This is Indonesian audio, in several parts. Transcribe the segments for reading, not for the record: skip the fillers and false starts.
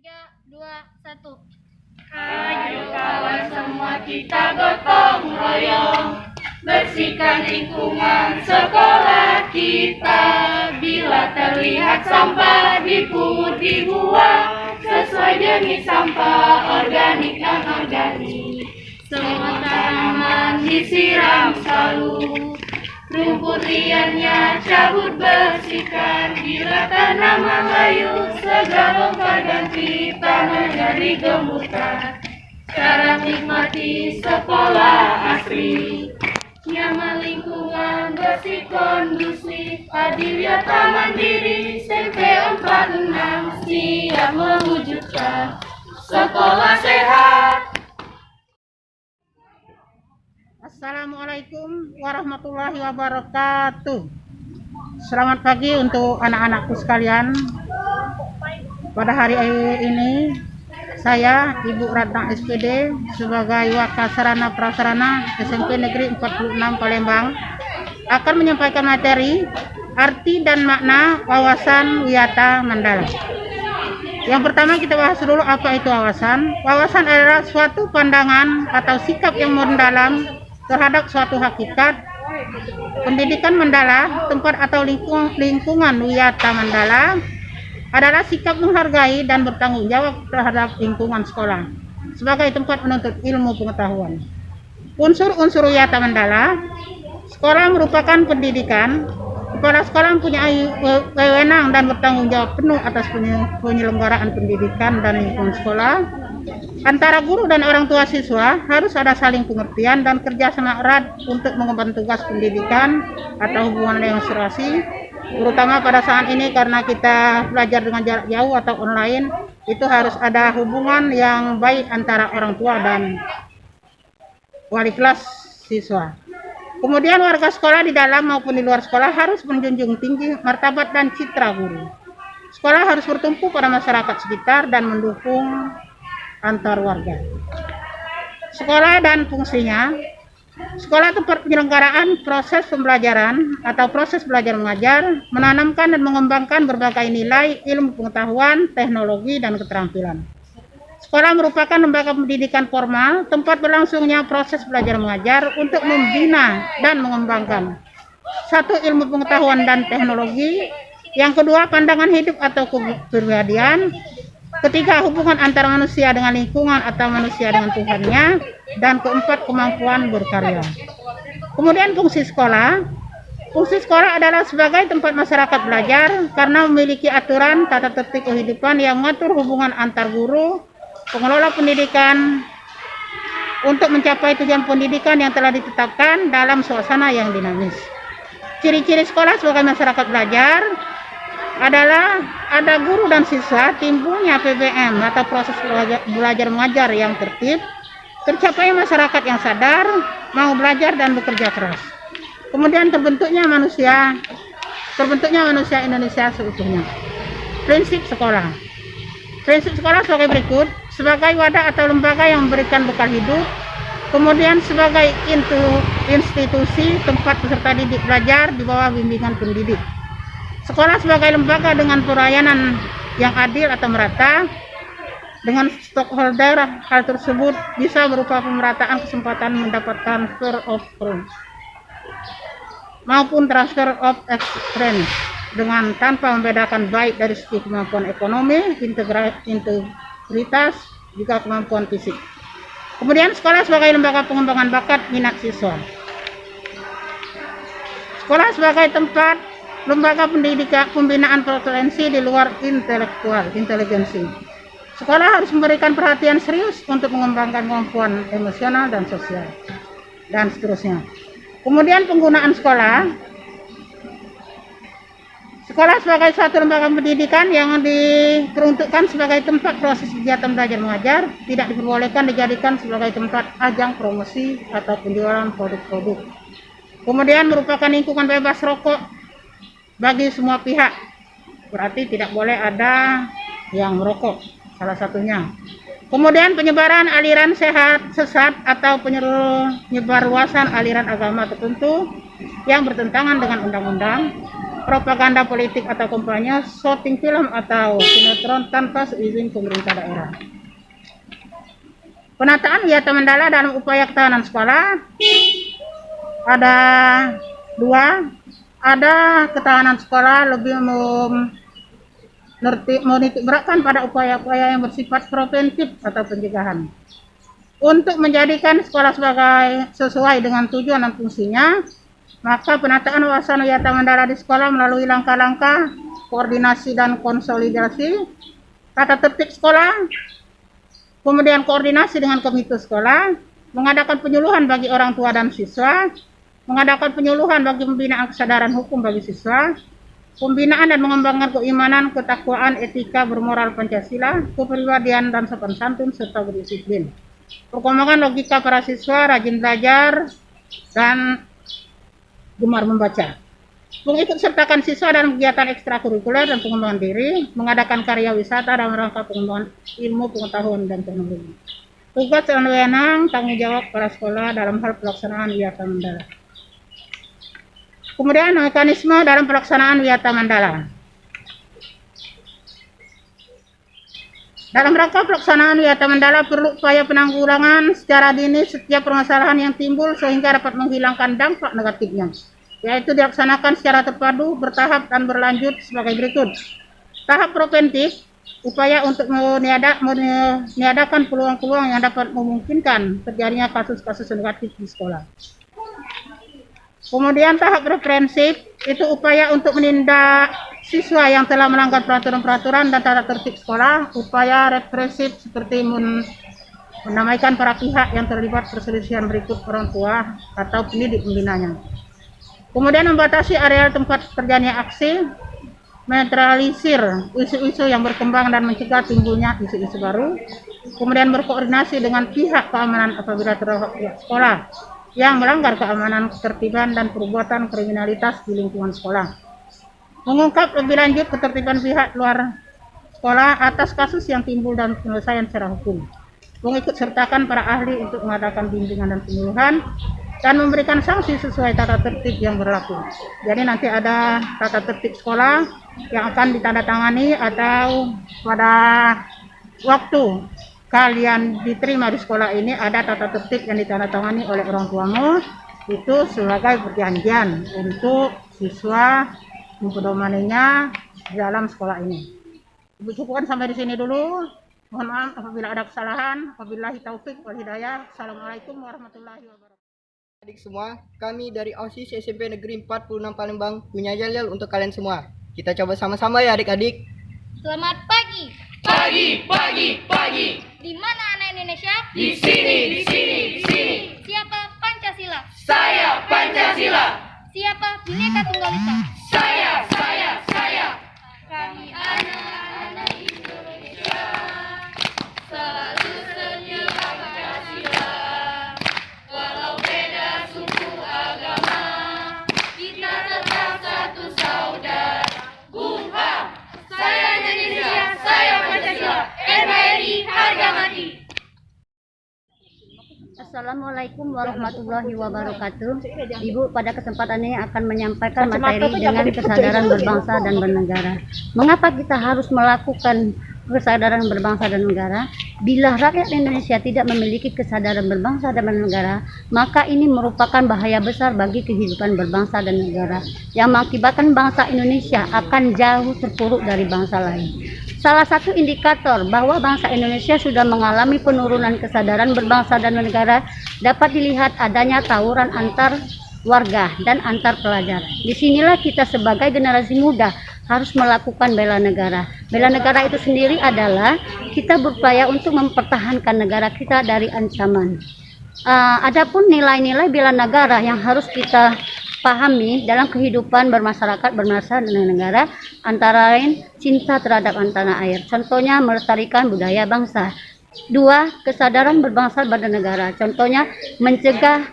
3, 2, 1. Ayo kawan semua kita gotong royong, bersihkan lingkungan sekolah kita. Bila terlihat sampah dipungut dibuang, sesuai jenis sampah organik dan organik. Semua tanaman disiram selalu, rumput liarnya cabut bersihkan. Bila tanaman layu segera bongkar ganti, tanah jadi gembukan. Cara nikmati sekolah asri, nyaman lingkungan bersih kondusif. Adilia Taman Diri SMP 46 siap mewujudkan sekolah sehat. Assalamualaikum warahmatullahi wabarakatuh. Selamat pagi untuk anak-anakku sekalian. Pada hari ini saya Ibu Ratna SPD sebagai Wakil Sarana Prasarana SMP Negeri 46 Palembang akan menyampaikan materi arti dan makna wawasan Wiyata Mandala. Yang pertama kita bahas dulu apa itu wawasan. Wawasan adalah suatu pandangan atau sikap yang mendalam terhadap suatu hakikat. Pendidikan Mandala, tempat atau lingkungan Wiyata Mandala adalah sikap menghargai dan bertanggung jawab terhadap lingkungan sekolah sebagai tempat menuntut ilmu pengetahuan. Unsur-unsur Wiyata Mandala, sekolah merupakan pendidikan. Kepala sekolah mempunyai wewenang dan bertanggung jawab penuh atas penyelenggaraan pendidikan dan lingkungan sekolah. Antara guru dan orang tua siswa harus ada saling pengertian dan kerjasama erat untuk mengemban tugas pendidikan atau hubungan demonstrasi, terutama pada saat ini karena kita belajar dengan jarak jauh atau online. Itu harus ada hubungan yang baik antara orang tua dan wali kelas siswa. Kemudian warga sekolah di dalam maupun di luar sekolah harus menjunjung tinggi martabat dan citra guru. Sekolah harus bertumpu pada masyarakat sekitar dan mendukung antar warga. Sekolah dan fungsinya. Sekolah tempat penyelenggaraan proses pembelajaran atau proses belajar mengajar, menanamkan dan mengembangkan berbagai nilai, ilmu pengetahuan, teknologi, dan keterampilan. Sekolah merupakan lembaga pendidikan formal, tempat berlangsungnya proses belajar mengajar untuk membina dan mengembangkan satu, ilmu pengetahuan dan teknologi. Yang kedua, pandangan hidup atau kepribadian. Ketiga, hubungan antara manusia dengan lingkungan atau manusia dengan Tuhannya. Dan keempat, kemampuan berkarya. Kemudian fungsi sekolah. Fungsi sekolah adalah sebagai tempat masyarakat belajar karena memiliki aturan tata tertib kehidupan yang mengatur hubungan antar guru, pengelola pendidikan untuk mencapai tujuan pendidikan yang telah ditetapkan dalam suasana yang dinamis. Ciri-ciri sekolah sebagai masyarakat belajar adalah ada guru dan siswa, timbulnya PBM atau proses belajar mengajar yang tertib, tercapai masyarakat yang sadar, mau belajar dan bekerja keras. Kemudian terbentuknya manusia Indonesia seutuhnya. Prinsip sekolah. Prinsip sekolah sebagai berikut: sebagai wadah atau lembaga yang memberikan bekal hidup, kemudian sebagai institusi tempat peserta didik belajar di bawah bimbingan pendidik. Sekolah sebagai lembaga dengan pelayanan yang adil atau merata dengan stakeholder. Hal tersebut bisa berupa pemerataan kesempatan mendapatkan transfer of funds maupun transfer of experience dengan tanpa membedakan baik dari segi kemampuan ekonomi, integritas, juga kemampuan fisik. Kemudian sekolah sebagai lembaga pengembangan bakat minat siswa. Sekolah sebagai tempat lembaga pendidikan pembinaan kompetensi di luar inteligensi. Sekolah harus memberikan perhatian serius untuk mengembangkan kemampuan emosional dan sosial, dan seterusnya. Kemudian penggunaan sekolah. Sekolah sebagai suatu lembaga pendidikan yang diperuntukkan sebagai tempat proses kegiatan belajar mengajar, tidak diperbolehkan dijadikan sebagai tempat ajang promosi atau penjualan produk-produk. Kemudian merupakan lingkungan bebas rokok bagi semua pihak, berarti tidak boleh ada yang merokok, salah satunya. Kemudian penyebaran aliran sesat atau penyebarluasan aliran agama tertentu yang bertentangan dengan undang-undang. propaganda politik atau kampanye, syuting film atau sinetron tanpa seizin pemerintah daerah. Penataan Wiyata Mandala dalam upaya ketahanan sekolah ada dua. Ada ketahanan sekolah lebih menitik beratkan pada upaya-upaya yang bersifat preventif atau pencegahan. Untuk menjadikan sekolah sesuai dengan tujuan dan fungsinya, maka penataan wawasan Wiyata Mandala di sekolah melalui langkah-langkah koordinasi dan konsolidasi, tata tertib sekolah, kemudian koordinasi dengan komite sekolah, mengadakan penyuluhan bagi orang tua dan siswa, mengadakan penyuluhan bagi pembinaan kesadaran hukum bagi siswa, pembinaan dan mengembangkan keimanan, ketakwaan, etika, bermoral Pancasila, kepribadian dan sopan santun serta berdisiplin. Perkembangan logika para siswa, rajin belajar dan gemar membaca. Mengikut sertakan siswa dalam kegiatan ekstrakurikuler dan pengembangan diri, mengadakan karya wisata dalam rangka pengembangan ilmu, pengetahuan dan teknologi. Tugas dan wewenang tanggung jawab para sekolah dalam hal pelaksanaan Wiyata Mandala. Kemudian mekanisme dalam pelaksanaan Wiyata Mandala. Dalam rangka pelaksanaan Wiyata Mandala perlu upaya penanggulangan secara dini setiap permasalahan yang timbul sehingga dapat menghilangkan dampak negatifnya, yaitu dilaksanakan secara terpadu, bertahap dan berlanjut sebagai berikut. Tahap preventif, upaya untuk meniadakan peluang-peluang yang dapat memungkinkan terjadinya kasus-kasus negatif di sekolah. Kemudian tahap represif, itu upaya untuk menindak siswa yang telah melanggar peraturan-peraturan dan tata tertib sekolah. Upaya represif seperti menamaikan para pihak yang terlibat perselisihan berikut orang tua atau pendidik pembinanya. Kemudian membatasi area tempat terjadinya aksi, menetralisir isu-isu yang berkembang dan mencegah timbulnya isu-isu baru. Kemudian berkoordinasi dengan pihak keamanan apabila terdapat pihak sekolah yang melanggar keamanan, ketertiban, dan perbuatan kriminalitas di lingkungan sekolah. Mengungkap lebih lanjut ketertiban pihak luar sekolah atas kasus yang timbul dan penyelesaian secara hukum. Mengikut sertakan para ahli untuk mengadakan bimbingan dan penyuluhan dan memberikan sanksi sesuai tata tertib yang berlaku. Jadi nanti ada tata tertib sekolah yang akan ditandatangani atau pada waktu kalian diterima di sekolah ini ada tata tertib yang ditandatangani oleh orang tuamu, itu sebagai perjanjian untuk siswa mempedomaninya dalam sekolah ini. Ibu cukupkan sampai di sini dulu. Mohon maaf apabila ada kesalahan. Wabillahi taufik wal hidayah. Assalamualaikum warahmatullahi wabarakatuh. Adik semua, kami dari OSIS SMP Negeri 46 Palembang punya yel-yel untuk kalian semua. Kita coba sama-sama ya adik-adik. Selamat pagi. Pagi, pagi, pagi. Di mana anak Indonesia? Di sini, di sini, di sini. Siapa Pancasila? Saya Pancasila. Siapa Bhinneka Tunggal Ika? Saya. Kami anak-anak Indonesia, selalu senyum Pancasila. Walau beda suku agama, kita tetap satu saudara. Bung Ham, saya Indonesia, saya Pancasila. NKRI harga mati. Assalamualaikum warahmatullahi wabarakatuh. Ibu pada kesempatan ini akan menyampaikan materi dengan kesadaran berbangsa dan bernegara. Mengapa kita harus melakukan kesadaran berbangsa dan negara? Bila rakyat Indonesia tidak memiliki kesadaran berbangsa dan bernegara, maka ini merupakan bahaya besar bagi kehidupan berbangsa dan negara, yang mengakibatkan bangsa Indonesia akan jauh terpuruk dari bangsa lain. Salah satu indikator bahwa bangsa Indonesia sudah mengalami penurunan kesadaran berbangsa dan bernegara dapat dilihat adanya tawuran antar warga dan antar pelajar. Disinilah kita sebagai generasi muda harus melakukan bela negara. Bela negara itu sendiri adalah kita berupaya untuk mempertahankan negara kita dari ancaman. Adapun nilai-nilai bela negara yang harus kita pahami dalam kehidupan bermasyarakat berbangsa dan negara, antara lain cinta terhadap tanah air, contohnya melestarikan budaya bangsa. 2. Kesadaran berbangsa dan negara, contohnya mencegah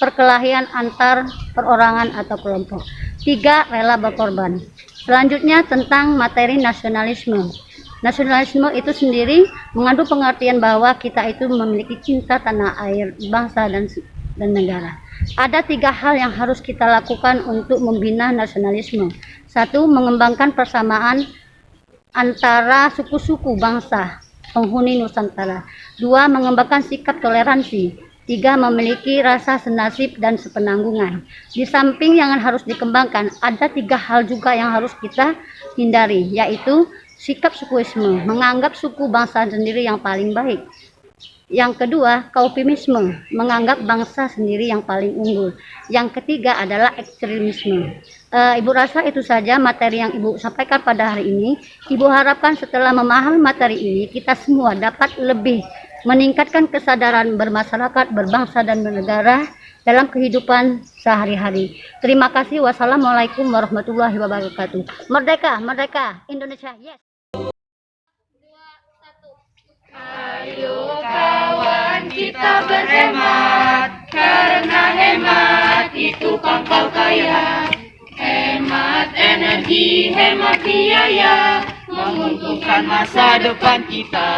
perkelahian antar perorangan atau kelompok. 3. Rela berkorban. Selanjutnya tentang materi nasionalisme. Nasionalisme itu sendiri mengandung pengertian bahwa kita itu memiliki cinta tanah air, bangsa dan dan negara. Ada 3 hal yang harus kita lakukan untuk membina nasionalisme. 1. Mengembangkan persamaan antara suku-suku bangsa penghuni Nusantara. 2. Mengembangkan sikap toleransi. 3. Memiliki rasa senasib dan sepenanggungan. Di samping yang harus dikembangkan, ada 3 hal juga yang harus kita hindari, yaitu sikap sukuisme, menganggap suku bangsa sendiri yang paling baik. Yang kedua, kaupimisme, menganggap bangsa sendiri yang paling unggul. Yang ketiga adalah ekstremisme. Ibu rasa itu saja materi yang Ibu sampaikan pada hari ini. Ibu harapkan setelah memahami materi ini, kita semua dapat lebih meningkatkan kesadaran bermasyarakat, berbangsa, dan bernegara dalam kehidupan sehari-hari. Terima kasih. Wassalamualaikum warahmatullahi wabarakatuh. Merdeka, merdeka, Indonesia, yes! Ayo kawan kita berhemat, karena hemat itu pangkal kaya. Hemat energi, hemat biaya, menguntungkan masa depan kita.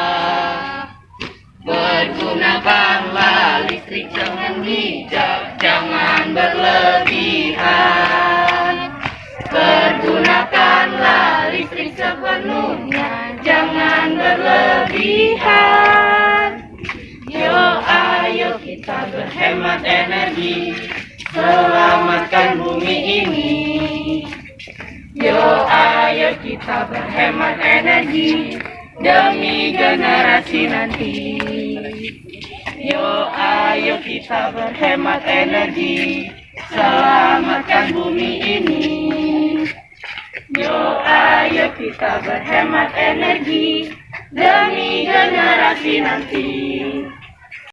Pergunakanlah listrik dengan bijak, jangan berlebihan. Pergunakanlah listrik sepenuhnya, jangan berlebihan. Yo, ayo kita berhemat energi, selamatkan bumi ini. Yo, ayo kita berhemat energi, demi generasi nanti. Yo, ayo kita berhemat energi, selamatkan bumi ini. Yo, ayo kita berhemat energi, demi generasi nanti.